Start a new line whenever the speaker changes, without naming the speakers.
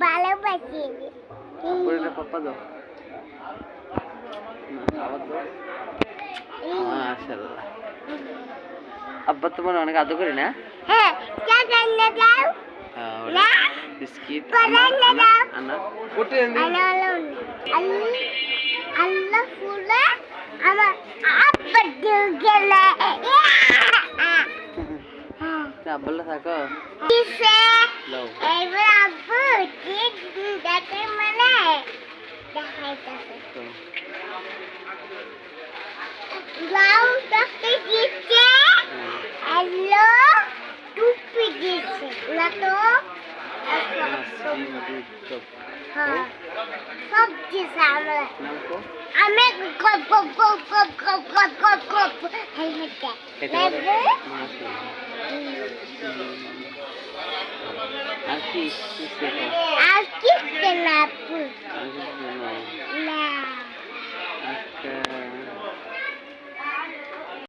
ভালোবাসি
পুরোটা পাপ্পা দাও আবার দাও মাশাআল্লাহ আব্বা তোমার অনেক আদর করি না
হ্যাঁ চা রান্না দাও না
বিস্কিট
রান্না দাও
আনা ওটে
আল্লাহ ফুলে আমার আব্বা গেলে
আব্বালা থাকো
কিসে
লাও
এবার আব্বু ঠিক দেখে মানে দেখাইতেছে লাউ দেখতে দিচ্ছে হ্যালো টুপি দিচ্ছে না তো হ্যাঁ সব দিচ্ছে আমি গপ গপ গপ গপ গপ গপ গপ গপ হেলমেটটা
আর কি